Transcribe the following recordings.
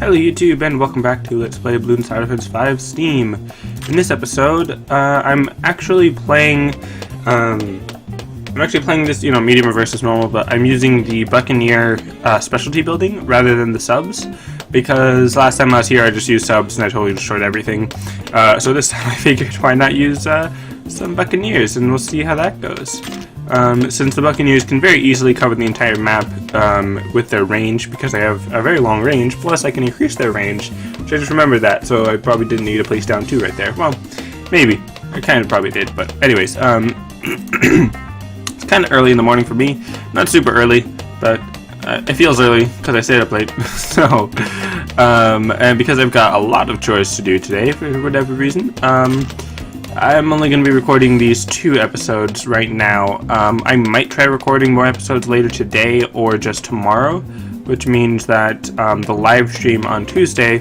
Hello YouTube and welcome back to Let's Play Bloons Tower Defense 5 Steam. In this episode, I'm actually playing this, medium versus normal, but I'm using the Buccaneer specialty building rather than the subs, because last time I was here I just used subs and I totally destroyed everything. So this time I figured why not use some Buccaneers, and we'll see how that goes. Since the Buccaneers can very easily cover the entire map with their range, because they have a very long range, plus I can increase their range, which I just remembered that, so I probably didn't need to place down 2 right there. Well, maybe. I kind of probably did, but anyways, it's kind of early in the morning for me. Not super early, but it feels early because I stayed up late. So, and because I've got a lot of chores to do today for whatever reason, I'm only going to be recording these 2 episodes right now. I might try recording more episodes later today or just tomorrow, which means that the live stream on Tuesday,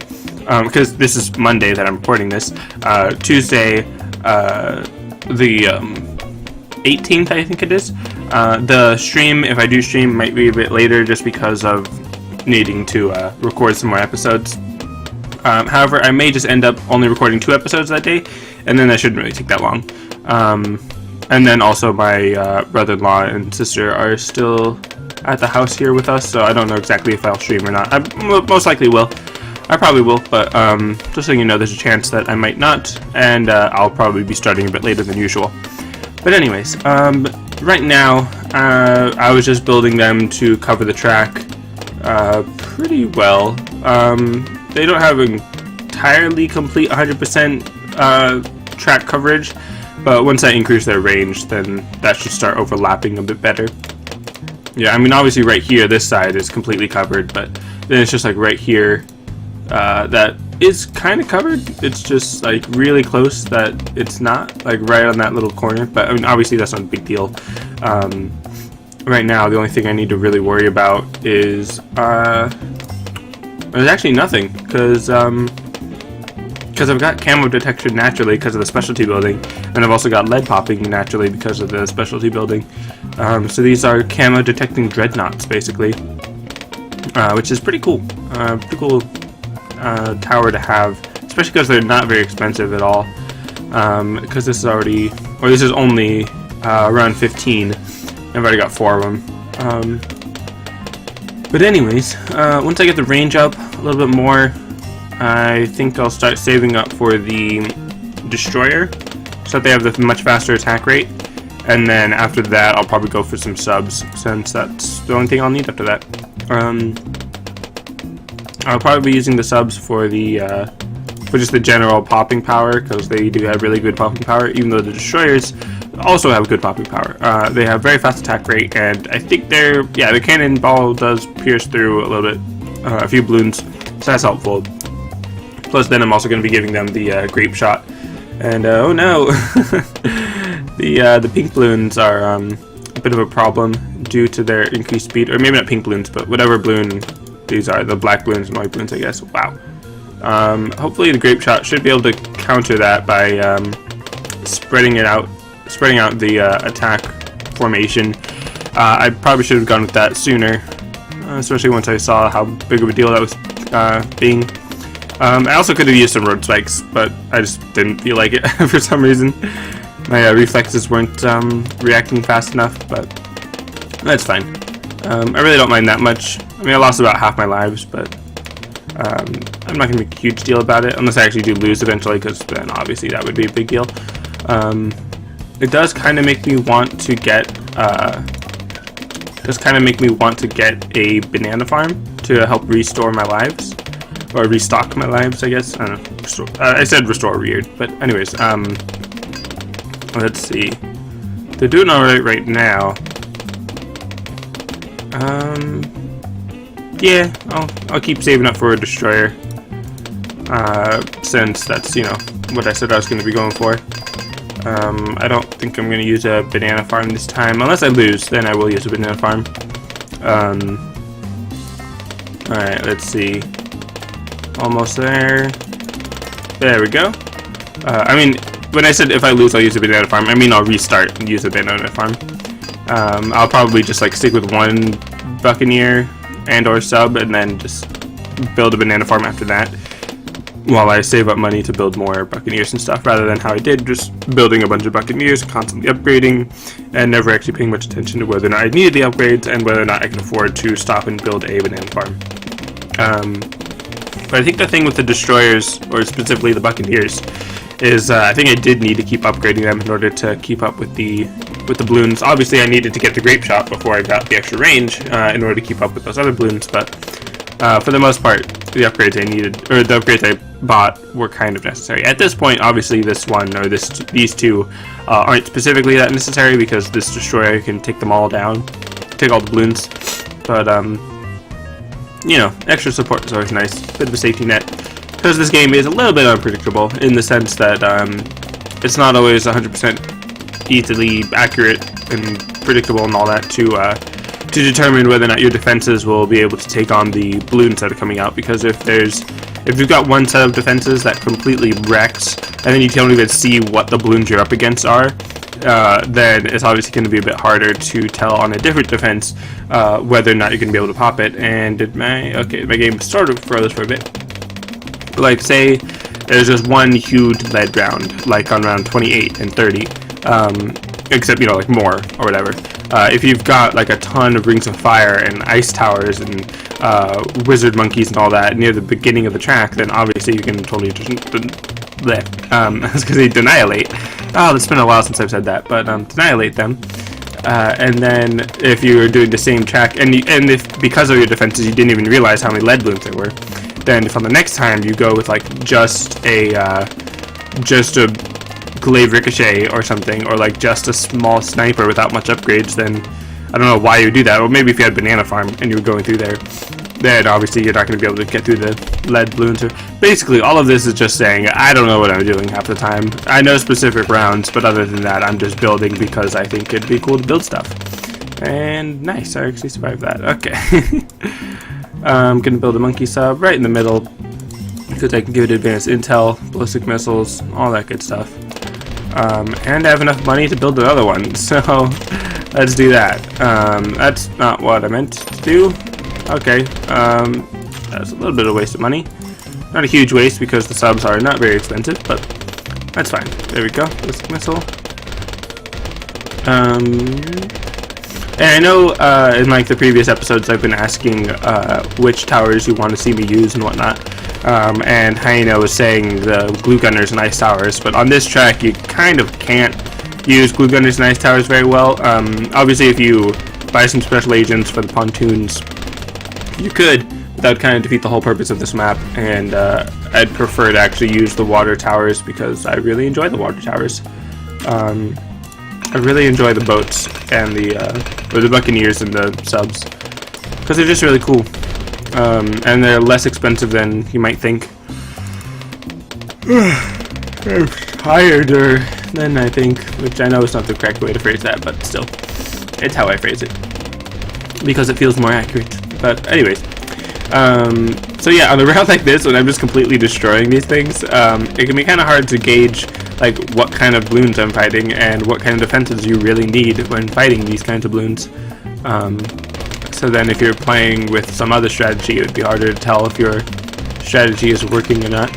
because this is Monday that I'm recording this, Tuesday, the 18th I think it is, the stream, if I do stream, might be a bit later just because of needing to record some more episodes. However, I may just end up only recording 2 episodes that day, and then that shouldn't really take that long. And then also my brother-in-law and sister are still at the house here with us, so I don't know exactly if I'll stream or not. I most likely will. I probably will, but just so you know, there's a chance that I might not, and I'll probably be starting a bit later than usual. But anyways, right now, I was just building them to cover the track pretty well. They don't have entirely complete 100% track coverage, but once I increase their range, then that should start overlapping a bit better. Yeah, I mean, obviously right here, this side is completely covered, but then it's just like right here, that is kind of covered. It's just like really close that it's not, like right on that little corner, but I mean, obviously that's not a big deal. Right now, the only thing I need to really worry about is, there's actually nothing, because I've got camo detection naturally because of the specialty building, and I've also got lead popping naturally because of the specialty building. So these are camo detecting dreadnoughts, basically, which is pretty cool. Pretty cool tower to have, especially because they're not very expensive at all. Because this is already, or this is only around 15. I've already got 4 of them. But anyways, once I get the range up a little bit more, I think I'll start saving up for the destroyer so that they have the much faster attack rate, and then after that I'll probably go for some subs, since that's the only thing I'll need after that. I'll probably be using the subs for the for just the general popping power, because they do have really good popping power, even though the destroyers also have good popping power. They have very fast attack rate, and I think their cannonball does pierce through a little bit, a few balloons, so that's helpful. Plus, then I'm also going to be giving them the grape shot, and oh no, the pink balloons are a bit of a problem due to their increased speed, or maybe not pink balloons, but whatever balloon these are, the black balloons and white balloons, I guess. Wow. Hopefully, the grape shot should be able to counter that by spreading out the attack formation. I probably should have gone with that sooner, especially once I saw how big of a deal that was being. I also could have used some road spikes, but I just didn't feel like it for some reason. My reflexes weren't reacting fast enough, but that's fine. I really don't mind that much. I mean, I lost about half my lives, but I'm not going to make a huge deal about it, unless I actually do lose eventually, because then obviously that would be a big deal. It does kind of make me want to get a banana farm to help restore my lives. Or restock my lives, I guess. I don't know. I said restore weird, but anyways, let's see. They're doing alright right now. Yeah, I'll keep saving up for a destroyer. Since that's, what I said I was going to be going for. I don't think I'm going to use a banana farm this time. Unless I lose, then I will use a banana farm. Alright, let's see. Almost there. There we go. I mean, when I said if I lose I'll use a banana farm, I mean I'll restart and use a banana farm. I'll probably just like stick with one Buccaneer and or sub, and then just build a banana farm after that, while I save up money to build more Buccaneers and stuff, rather than how I did, just building a bunch of Buccaneers, constantly upgrading, and never actually paying much attention to whether or not I needed the upgrades and whether or not I can afford to stop and build a banana farm. But I think the thing with the destroyers, or specifically the Buccaneers, is I think I did need to keep upgrading them in order to keep up with the balloons. Obviously, I needed to get the grape shot before I got the extra range in order to keep up with those other balloons, but for the most part, the upgrades I needed, or the upgrades I bought, were kind of necessary. At this point, obviously, this one, or these two, aren't specifically that necessary, because this destroyer can take them all down, take all the balloons, but, you know, extra support is always nice, bit of a safety net, because this game is a little bit unpredictable, in the sense that, it's not always 100% easily accurate and predictable and all that to determine whether or not your defenses will be able to take on the balloons that are coming out, because if you've got one set of defenses that completely wrecks, and then you don't even see what the balloons you're up against are, then it's obviously going to be a bit harder to tell on a different defense whether or not you're going to be able to pop it. And my game sort of froze for a bit. But like, say there's just one huge lead round, like on round 28 and 30, except, you know, like more or whatever. If you've got like a ton of rings of fire and ice towers and wizard monkeys and all that near the beginning of the track, then obviously you can totally just I was gonna say annihilate. Oh, it's been a while since I've said that, but annihilate them. And then if you're doing the same track, and if because of your defenses you didn't even realize how many lead balloons there were, then if on the next time you go with like just a glaive ricochet or something, or like just a small sniper without much upgrades, then I don't know why you would do that. Or maybe if you had banana farm and you were going through there, then obviously you're not going to be able to get through the lead balloons. Basically, all of this is just saying I don't know what I'm doing half the time. I know specific rounds, but other than that, I'm just building because I think it'd be cool to build stuff. And nice, I actually survived that. Okay. I'm going to build a monkey sub right in the middle, because I can give it advanced intel, ballistic missiles, all that good stuff. And I have enough money to build another one, so let's do that. That's not what I meant to do. Okay, that's a little bit of a waste of money. Not a huge waste, because the subs are not very expensive, but that's fine. There we go, ballistic missile. And I know in like the previous episodes I've been asking which towers you want to see me use and whatnot. And Hyena was saying the glue gunners and ice towers, but on this track you kind of can't use glue gunners and ice towers very well. Obviously if you buy some special agents for the pontoons, you could, but that would kind of defeat the whole purpose of this map, and I'd prefer to actually use the water towers, because I really enjoy the water towers. I really enjoy the boats and the Buccaneers and the subs, because they're just really cool. And they're less expensive than you might think. I'm tireder than I think, which I know is not the correct way to phrase that, but still, it's how I phrase it, because it feels more accurate. But anyways, so yeah, on a round like this, when I'm just completely destroying these things, it can be kind of hard to gauge like what kind of balloons I'm fighting and what kind of defenses you really need when fighting these kinds of balloons. So then if you're playing with some other strategy, it would be harder to tell if your strategy is working or not.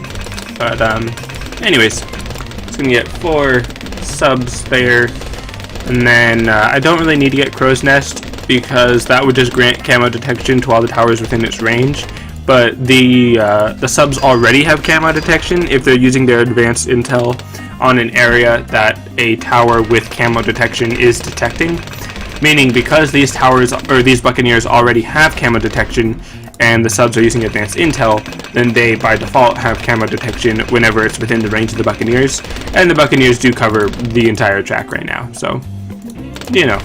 But anyways, it's gonna get 4 subs there, and then I don't really need to get Crow's Nest, because that would just grant camo detection to all the towers within its range. But the subs already have camo detection if they're using their advanced intel on an area that a tower with camo detection is detecting. Meaning, because these towers, or these Buccaneers, already have camo detection, and the subs are using advanced intel, then they by default have camo detection whenever it's within the range of the Buccaneers, and the Buccaneers do cover the entire track right now, so, you know.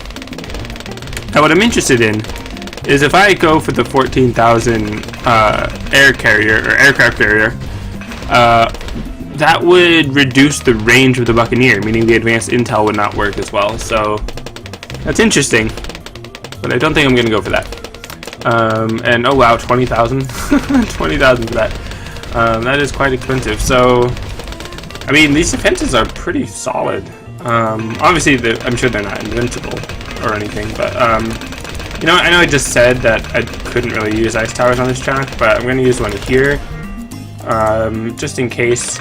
Now what I'm interested in is if I go for the 14,000 air carrier, or aircraft carrier, that would reduce the range of the Buccaneer, meaning the advanced intel would not work as well, so that's interesting, but I don't think I'm going to go for that. And oh wow, 20,000. 20,000 for that. That is quite expensive. So, I mean, these defenses are pretty solid. Obviously, I'm sure they're not invincible or anything, but You know, I know I just said that I couldn't really use ice towers on this track, but I'm going to use one here, just in case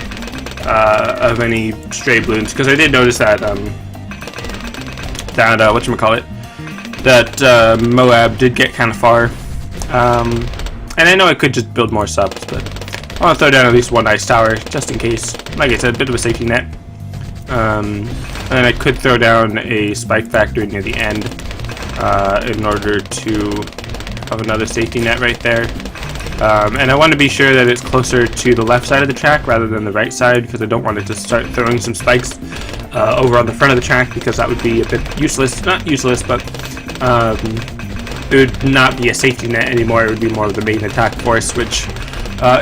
of any stray balloons, because I did notice that whatchamacallit, that Moab did get kind of far, and I know I could just build more subs, but I want to throw down at least one ice tower, just in case. Like I said, a bit of a safety net. And then I could throw down a spike factory near the end, in order to have another safety net right there. And I want to be sure that it's closer to the left side of the track rather than the right side, because I don't want it to start throwing some spikes over on the front of the track, because that would be a bit useless. Not useless, but it would not be a safety net anymore. It would be more of the main attack force, which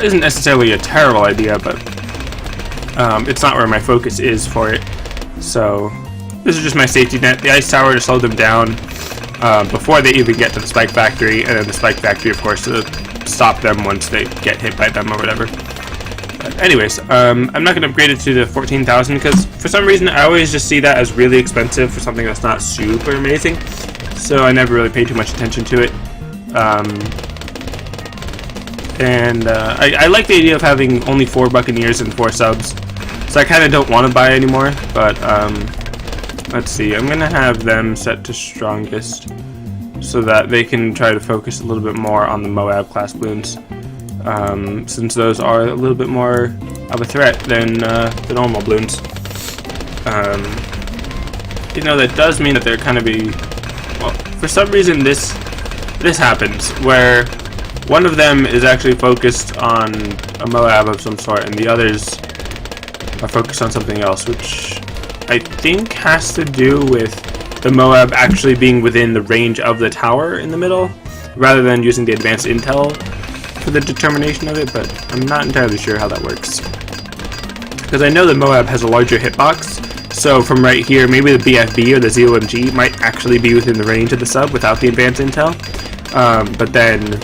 isn't necessarily a terrible idea, but it's not where my focus is for it. So this is just my safety net, the ice tower to slow them down before they even get to the spike factory, and then the spike factory, of course, to stop them once they get hit by them or whatever. But anyways, I'm not going to upgrade it to the 14,000, because for some reason I always just see that as really expensive for something that's not super amazing, so I never really pay too much attention to it. I like the idea of having only 4 Buccaneers and 4 subs, so I kind of don't want to buy anymore, but let's see, I'm going to have them set to strongest so that they can try to focus a little bit more on the Moab class balloons, since those are a little bit more of a threat than the normal balloons. You know, that does mean that they're kind of well, for some reason this happens, where one of them is actually focused on a Moab of some sort, and the others are focused on something else, which I think has to do with the Moab actually being within the range of the tower in the middle, rather than using the advanced intel for the determination of it, but I'm not entirely sure how that works. Because I know the Moab has a larger hitbox, so from right here, maybe the BFB or the ZOMG might actually be within the range of the sub without the advanced intel, but then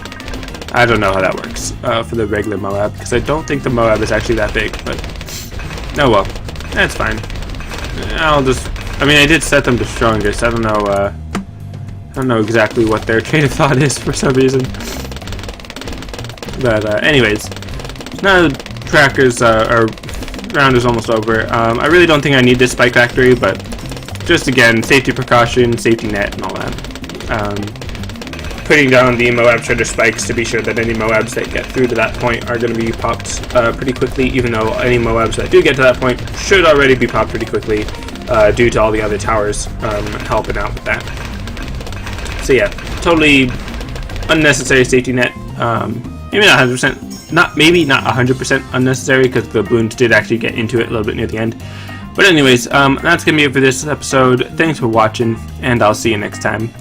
I don't know how that works for the regular Moab, because I don't think the Moab is actually that big, but oh well, that's fine. I mean, I did set them to strongest. I don't know exactly what their train of thought is for some reason. But anyways, now the trackers our round is almost over. I really don't think I need this spike factory, but just again, safety precaution, safety net, and all that. Putting down the Moab shredder spikes to be sure that any Moabs that get through to that point are going to be popped pretty quickly, even though any Moabs that do get to that point should already be popped pretty quickly due to all the other towers helping out with that. So yeah, totally unnecessary safety net. Maybe not 100%, maybe not 100% unnecessary, because the balloons did actually get into it a little bit near the end. But anyways, that's going to be it for this episode. Thanks for watching, and I'll see you next time.